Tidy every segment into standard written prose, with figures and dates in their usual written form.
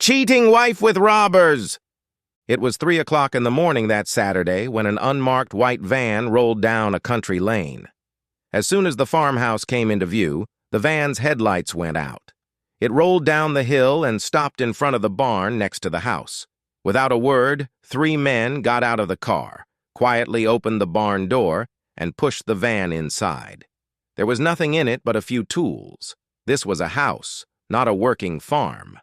cheating wife with robbers! It was 3 o'clock in the morning that Saturday when an unmarked white van rolled down a country lane. As soon as the farmhouse came into view, the van's headlights went out. It rolled down the hill and stopped in front of the barn next to the house. Without a word, 3 men got out of the car, quietly opened the barn door, and pushed the van inside. There was nothing in it but a few tools. This was a house, not a working farm.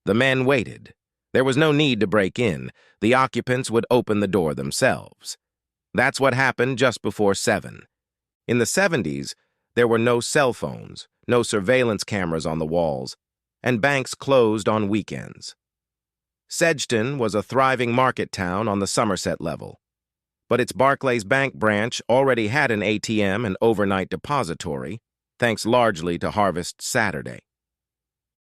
The men waited. There was no need to break in. The occupants would open the door themselves. That's what happened just before 7. In the 70s, there were no cell phones, no surveillance cameras on the walls, and banks closed on weekends. Sedgeton was a thriving market town on the Somerset level, but its Barclays Bank branch already had an ATM and overnight depository, thanks largely to Harvest Saturday.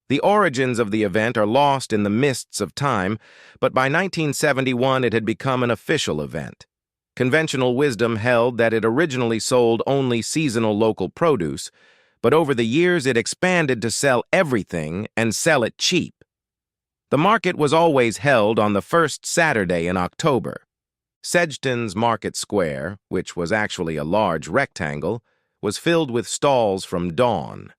The origins of the event are lost in the mists of time, but by 1971 it had become an official event. Conventional wisdom held that it originally sold only seasonal local produce, but over the years it expanded to sell everything and sell it cheap. The market was always held on the first Saturday in October. Sedgeton's Market Square, which was actually a large rectangle, was filled with stalls from dawn.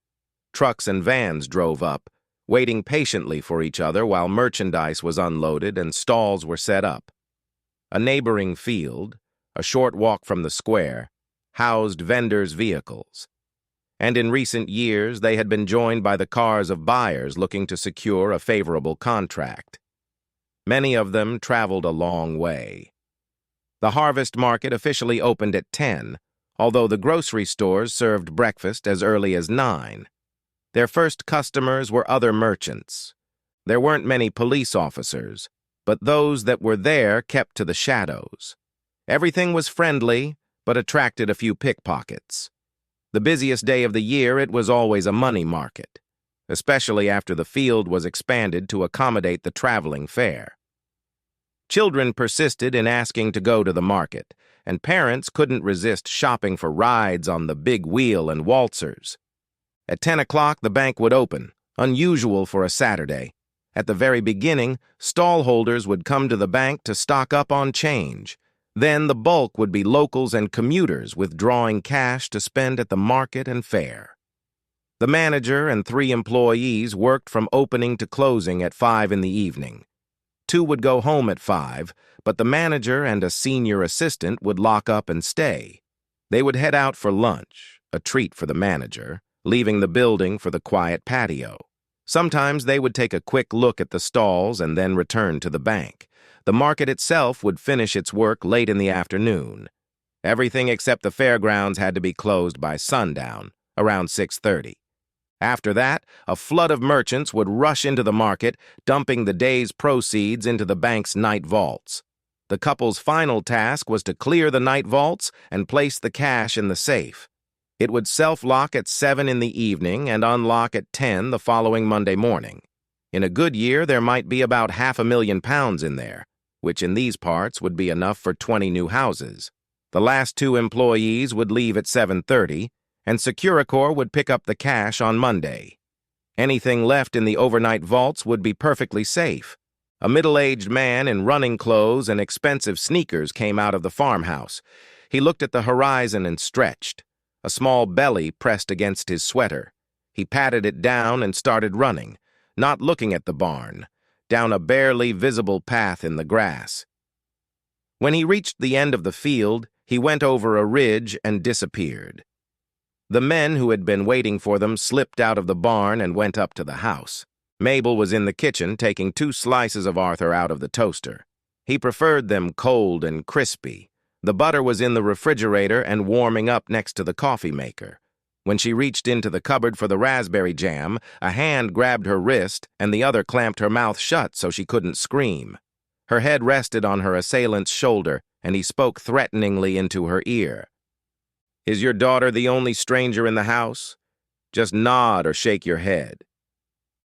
Trucks and vans drove up, waiting patiently for each other while merchandise was unloaded and stalls were set up. A neighboring field, a short walk from the square, housed vendors' vehicles. And in recent years they had been joined by the cars of buyers looking to secure a favorable contract. Many of them traveled a long way. The harvest market officially opened at 10, although the grocery stores served breakfast as early as 9. Their first customers were other merchants. There weren't many police officers, but those that were there kept to the shadows. Everything was friendly, but attracted a few pickpockets. The busiest day of the year, it was always a money market, especially after the field was expanded to accommodate the traveling fair. Children persisted in asking to go to the market, and parents couldn't resist shopping for rides on the big wheel and waltzers. At 10 o'clock, the bank would open, unusual for a Saturday. At the very beginning, stallholders would come to the bank to stock up on change. Then the bulk would be locals and commuters withdrawing cash to spend at the market and fair. The manager and 3 employees worked from opening to closing at 5 in the evening. 2 would go home at 5, but the manager and a senior assistant would lock up and stay. They would head out for lunch, a treat for the manager, leaving the building for the quiet patio. Sometimes they would take a quick look at the stalls and then return to the bank. The market itself would finish its work late in the afternoon. Everything except the fairgrounds had to be closed by sundown, around 6:30. After that, a flood of merchants would rush into the market, dumping the day's proceeds into the bank's night vaults. The couple's final task was to clear the night vaults and place the cash in the safe. It would self-lock at 7 in the evening and unlock at 10 the following Monday morning. In a good year, there might be about £500,000 in there, which in these parts would be enough for 20 new houses. The last 2 employees would leave at 7:30, and Securicor would pick up the cash on Monday. Anything left in the overnight vaults would be perfectly safe. A middle-aged man in running clothes and expensive sneakers came out of the farmhouse. He looked at the horizon and stretched. A small belly pressed against his sweater. He patted it down and started running, not looking at the barn, down a barely visible path in the grass. When he reached the end of the field, he went over a ridge and disappeared. The men who had been waiting for them slipped out of the barn and went up to the house. Mabel was in the kitchen taking 2 slices of Arthur out of the toaster. He preferred them cold and crispy. The butter was in the refrigerator and warming up next to the coffee maker. When she reached into the cupboard for the raspberry jam, a hand grabbed her wrist and the other clamped her mouth shut so she couldn't scream. Her head rested on her assailant's shoulder, and he spoke threateningly into her ear. "Is your daughter the only stranger in the house? Just nod or shake your head."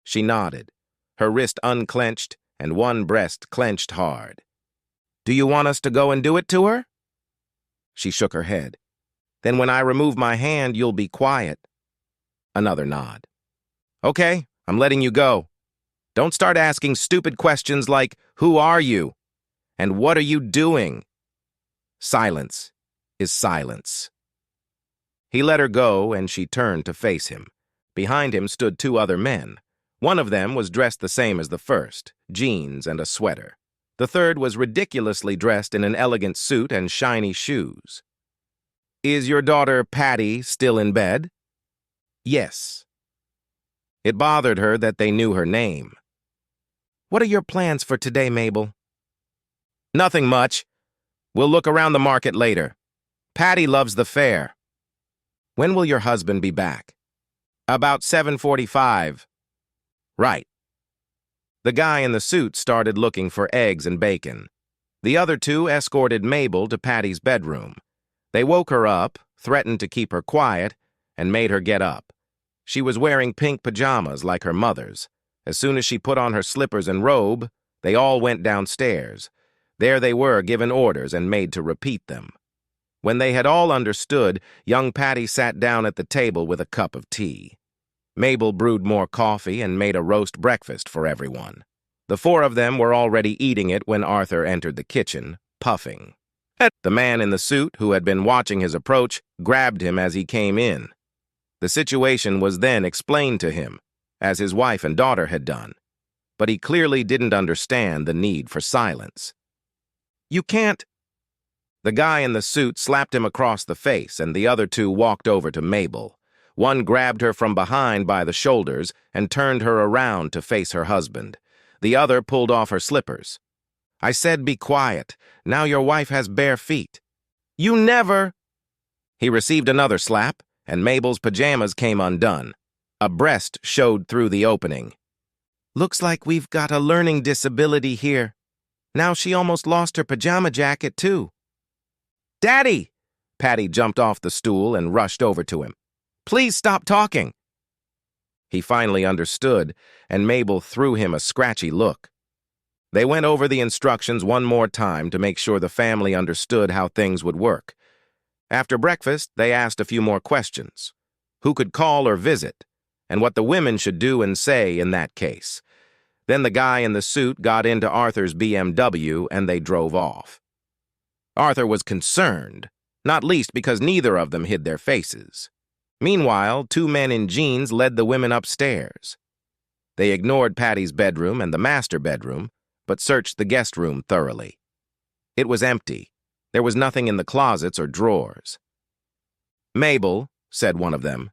She nodded, her wrist unclenched and one breast clenched hard. "Do you want us to go and do it to her?" She shook her head. "Then when I remove my hand, you'll be quiet." Another nod. "Okay, I'm letting you go." Don't start asking stupid questions like, "Who are you?" and "What are you doing?" Silence is silence. He let her go, and she turned to face him. Behind him stood two other men. One of them was dressed the same as the first, jeans and a sweater. The third was ridiculously dressed in an elegant suit and shiny shoes. "Is your daughter, Patty, still in bed?" "Yes." It bothered her that they knew her name. "What are your plans for today, Mabel?" "Nothing much. We'll look around the market later. Patty loves the fair." "When will your husband be back?" "About 7:45. "Right." The guy in the suit started looking for eggs and bacon. The other two escorted Mabel to Patty's bedroom. They woke her up, threatened to keep her quiet, and made her get up. She was wearing pink pajamas like her mother's. As soon as she put on her slippers and robe, they all went downstairs. There they were given orders and made to repeat them. When they had all understood, young Patty sat down at the table with a cup of tea. Mabel brewed more coffee and made a roast breakfast for everyone. The four of them were already eating it when Arthur entered the kitchen, puffing. The man in the suit, who had been watching his approach, grabbed him as he came in. The situation was then explained to him, as his wife and daughter had done, but he clearly didn't understand the need for silence. "You can't—" The guy in the suit slapped him across the face, and the other two walked over to Mabel. One grabbed her from behind by the shoulders and turned her around to face her husband. The other pulled off her slippers. "I said be quiet. Now your wife has bare feet." "You never—" He received another slap, and Mabel's pajamas came undone. A breast showed through the opening. "Looks like we've got a learning disability here. Now she almost lost her pajama jacket, too." "Daddy!" Patty jumped off the stool and rushed over to him. "Please stop talking." He finally understood, and Mabel threw him a scratchy look. They went over the instructions one more time to make sure the family understood how things would work. After breakfast, they asked a few more questions. Who could call or visit, and what the women should do and say in that case. Then the guy in the suit got into Arthur's BMW, and they drove off. Arthur was concerned, not least because neither of them hid their faces. Meanwhile, two men in jeans led the women upstairs. They ignored Patty's bedroom and the master bedroom, but searched the guest room thoroughly. It was empty. There was nothing in the closets or drawers. "Mabel," said one of them,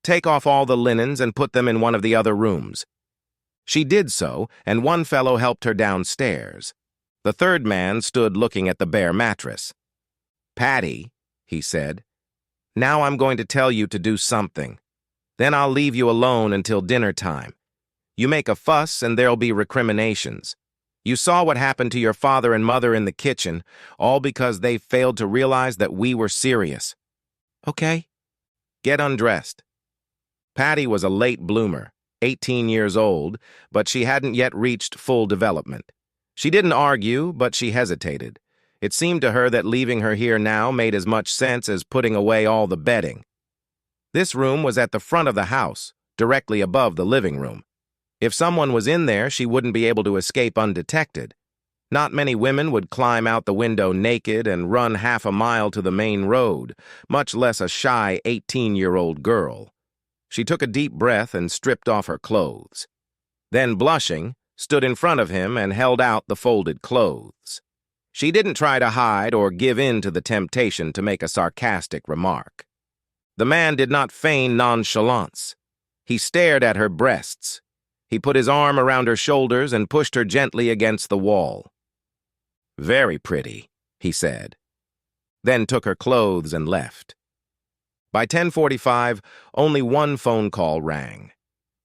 "take off all the linens and put them in one of the other rooms." She did so, and one fellow helped her downstairs. The third man stood looking at the bare mattress. "Patty," he said, "now I'm going to tell you to do something. Then I'll leave you alone until dinner time. You make a fuss and there'll be recriminations. You saw what happened to your father and mother in the kitchen, all because they failed to realize that we were serious. Okay? Get undressed." Patty was a late bloomer, 18 years old, but she hadn't yet reached full development. She didn't argue, but she hesitated. It seemed to her that leaving her here now made as much sense as putting away all the bedding. This room was at the front of the house, directly above the living room. If someone was in there, she wouldn't be able to escape undetected. Not many women would climb out the window naked and run half a mile to the main road, much less a shy 18-year-old girl. She took a deep breath and stripped off her clothes. Then, blushing, stood in front of him and held out the folded clothes. She didn't try to hide or give in to the temptation to make a sarcastic remark. The man did not feign nonchalance. He stared at her breasts. He put his arm around her shoulders and pushed her gently against the wall. "Very pretty," he said, then took her clothes and left. By 10:45, only one phone call rang.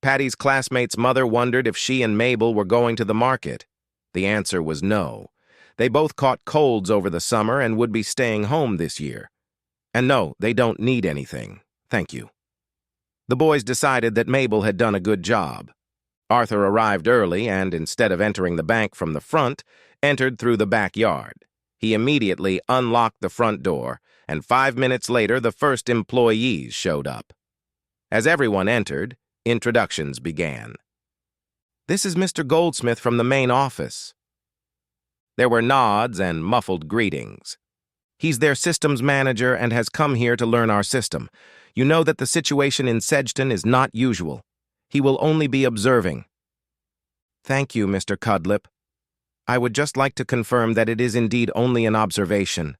Patty's classmate's mother wondered if she and Mabel were going to the market. The answer was no. They both caught colds over the summer and would be staying home this year. And no, they don't need anything. Thank you. The boys decided that Mabel had done a good job. Arthur arrived early and, instead of entering the bank from the front, entered through the backyard. He immediately unlocked the front door, and 5 minutes later the first employees showed up. As everyone entered, introductions began. This is Mr. Goldsmith from the main office." There were nods and muffled greetings. "He's their systems manager and has come here to learn our system. You know that the situation in Sedgeton is not usual. He will only be observing." "Thank you, Mr. Cudlip. I would just like to confirm that it is indeed only an observation.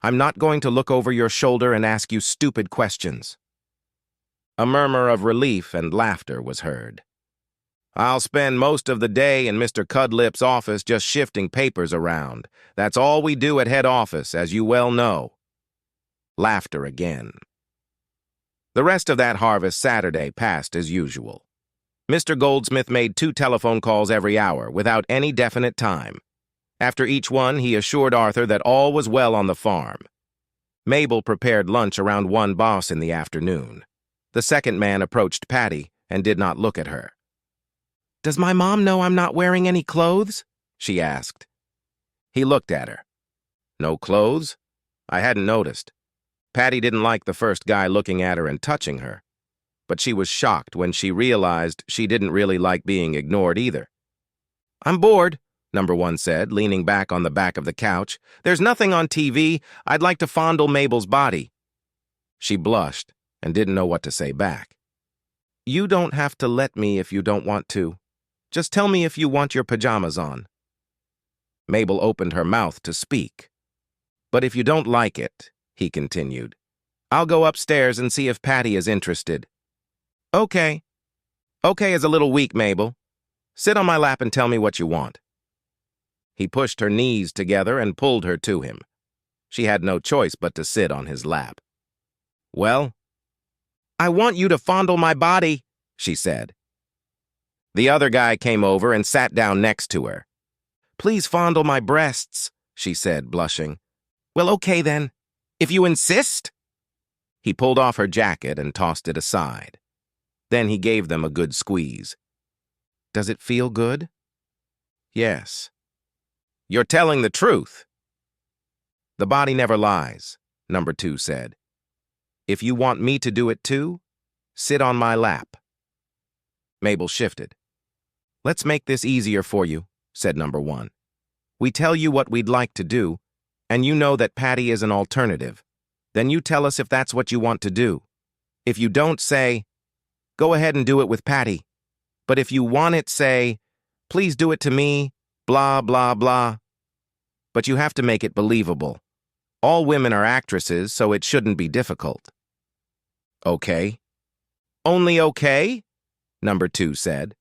I'm not going to look over your shoulder and ask you stupid questions." A murmur of relief and laughter was heard. "I'll spend most of the day in Mr. Cudlip's office just shifting papers around. That's all we do at head office, as you well know." Laughter again. The rest of that harvest Saturday passed as usual. Mr. Goldsmith made 2 telephone calls every hour, without any definite time. After each one, he assured Arthur that all was well on the farm. Mabel prepared lunch around 1 boss in the afternoon. The second man approached Patty and did not look at her. "Does my mom know I'm not wearing any clothes?" she asked. He looked at her. "No clothes? I hadn't noticed." Patty didn't like the first guy looking at her and touching her, but she was shocked when she realized she didn't really like being ignored either. "I'm bored," number 1 said, leaning back on the back of the couch. "There's nothing on TV. I'd like to fondle Mabel's body." She blushed and didn't know what to say back. "You don't have to let me if you don't want to. Just tell me if you want your pajamas on." Mabel opened her mouth to speak. "But if you don't like it," he continued, "I'll go upstairs and see if Patty is interested." "Okay. Okay is a little weak, Mabel. Sit on my lap and tell me what you want." He pushed her knees together and pulled her to him. She had no choice but to sit on his lap. "Well?" "I want you to fondle my body," she said. The other guy came over and sat down next to her. "Please fondle my breasts," she said, blushing. "Well, okay then. If you insist." He pulled off her jacket and tossed it aside. Then he gave them a good squeeze. "Does it feel good?" "Yes." "You're telling the truth." "The body never lies," number 2 said. "If you want me to do it too, sit on my lap." Mabel shifted. "Let's make this easier for you," said number 1. "We tell you what we'd like to do, and you know that Patty is an alternative. Then you tell us if that's what you want to do. If you don't, say, 'Go ahead and do it with Patty.' But if you want it, say, 'Please do it to me, blah, blah, blah.' But you have to make it believable. All women are actresses, so it shouldn't be difficult." "Okay." "Only okay?" number 2 said.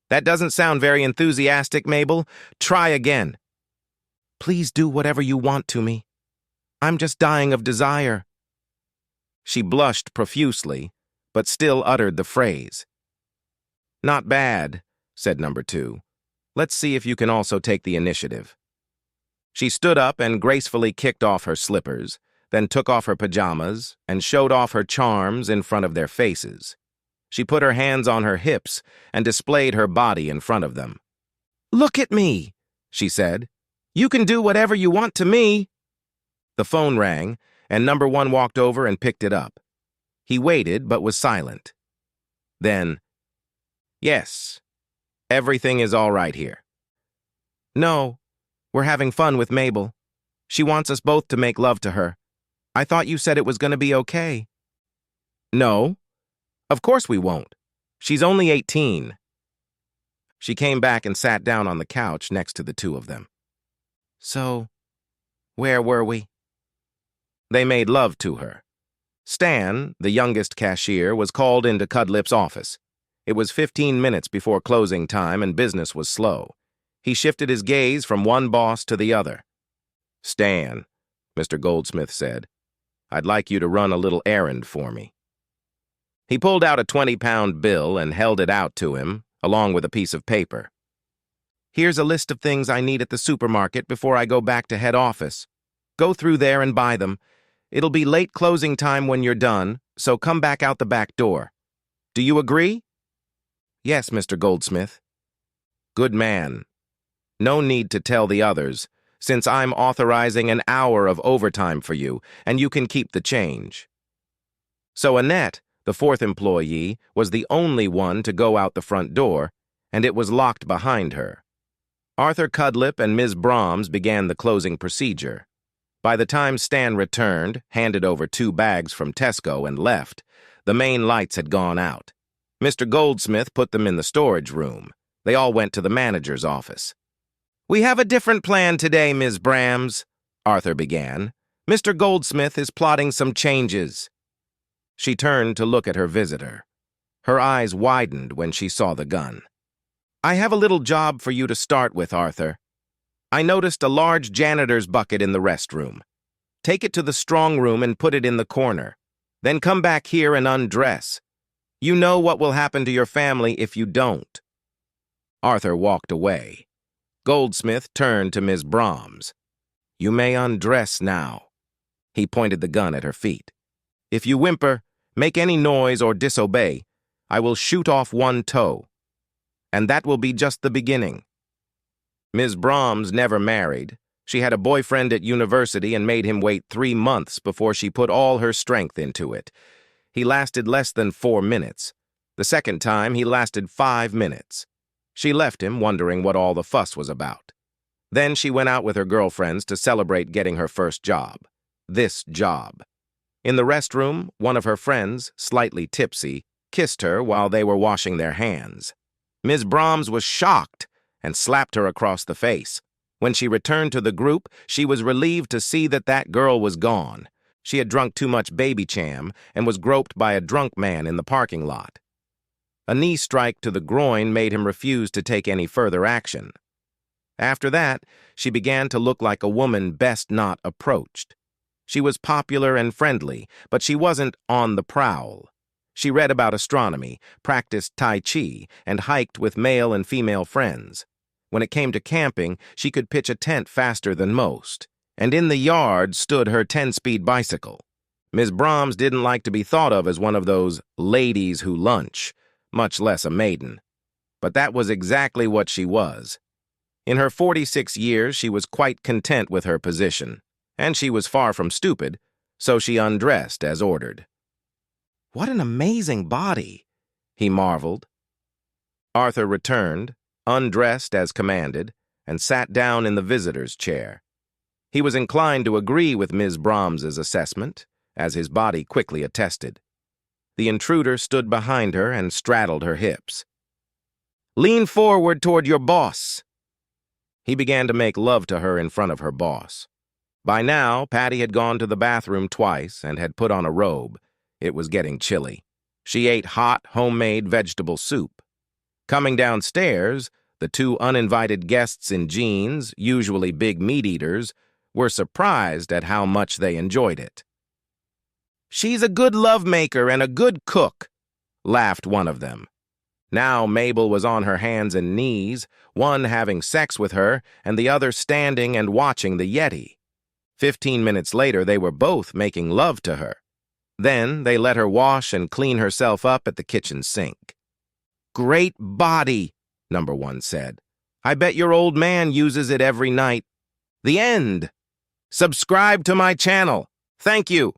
"That doesn't sound very enthusiastic, Mabel. Try again." "Please do whatever you want to me. I'm just dying of desire." She blushed profusely, but still uttered the phrase. "Not bad," said number 2. "Let's see if you can also take the initiative." She stood up and gracefully kicked off her slippers, then took off her pajamas and showed off her charms in front of their faces. She put her hands on her hips and displayed her body in front of them. "Look at me," she said. "You can do whatever you want to me." The phone rang, and number 1 walked over and picked it up. He waited, but was silent. Then, "Yes, everything is all right here." "No, we're having fun with Mabel. She wants us both to make love to her. I thought you said it was going to be okay." "No, of course we won't. She's only 18. She came back and sat down on the couch next to the 2 of them. "So, where were we?" They made love to her. Stan, the youngest cashier, was called into Cudlip's office. It was 15 minutes before closing time and business was slow. He shifted his gaze from one boss to the other. "Stan," Mr. Goldsmith said, "I'd like you to run a little errand for me." He pulled out a 20-pound bill and held it out to him, along with a piece of paper. "Here's a list of things I need at the supermarket before I go back to head office. Go through there and buy them. It'll be late closing time when you're done, so come back out the back door. Do you agree?" "Yes, Mr. Goldsmith." "Good man. No need to tell the others, since I'm authorizing an hour of overtime for you, and you can keep the change." So Annette, the 4th employee, was the only one to go out the front door, and it was locked behind her. Arthur Cudlip and Ms. Brahms began the closing procedure. By the time Stan returned, handed over 2 bags from Tesco, and left, the main lights had gone out. Mr. Goldsmith put them in the storage room. They all went to the manager's office. "We have a different plan today, Ms. Brahms," Arthur began. "Mr. Goldsmith is plotting some changes." She turned to look at her visitor. Her eyes widened when she saw the gun. "I have a little job for you to start with, Arthur. I noticed a large janitor's bucket in the restroom. Take it to the strong room and put it in the corner. Then come back here and undress. You know what will happen to your family if you don't." Arthur walked away. Goldsmith turned to Ms. Brahms. "You may undress now." He pointed the gun at her feet. "If you whimper, make any noise, or disobey, I will shoot off 1 toe. And that will be just the beginning." Ms. Brahms never married. She had a boyfriend at university and made him wait 3 months before she put all her strength into it. He lasted less than 4 minutes. The second time, he lasted 5 minutes. She left him wondering what all the fuss was about. Then she went out with her girlfriends to celebrate getting her first job. This job. In the restroom, one of her friends, slightly tipsy, kissed her while they were washing their hands. Ms. Brahms was shocked and slapped her across the face. When she returned to the group, she was relieved to see that girl was gone. She had drunk too much baby cham and was groped by a drunk man in the parking lot. A knee strike to the groin made him refuse to take any further action. After that, she began to look like a woman best not approached. She was popular and friendly, but she wasn't on the prowl. She read about astronomy, practiced Tai Chi, and hiked with male and female friends. When it came to camping, she could pitch a tent faster than most. And in the yard stood her 10-speed bicycle. Ms. Brahms didn't like to be thought of as one of those ladies who lunch, much less a maiden. But that was exactly what she was. In her 46 years, she was quite content with her position, and she was far from stupid, so she undressed as ordered. "What an amazing body," he marveled. Arthur returned, undressed as commanded, and sat down in the visitor's chair. He was inclined to agree with Ms. Brahms's assessment, as his body quickly attested. The intruder stood behind her and straddled her hips. "Lean forward toward your boss." He began to make love to her in front of her boss. By now, Patty had gone to the bathroom twice and had put on a robe. It was getting chilly. She ate hot, homemade vegetable soup. Coming downstairs, the 2 uninvited guests in jeans, usually big meat-eaters, were surprised at how much they enjoyed it. "She's a good lovemaker and a good cook," laughed one of them. Now Mabel was on her hands and knees, one having sex with her and the other standing and watching the Yeti. 15 minutes later, they were both making love to her. Then they let her wash and clean herself up at the kitchen sink. "Great body," number 1 said. "I bet your old man uses it every night." The end. Subscribe to my channel. Thank you.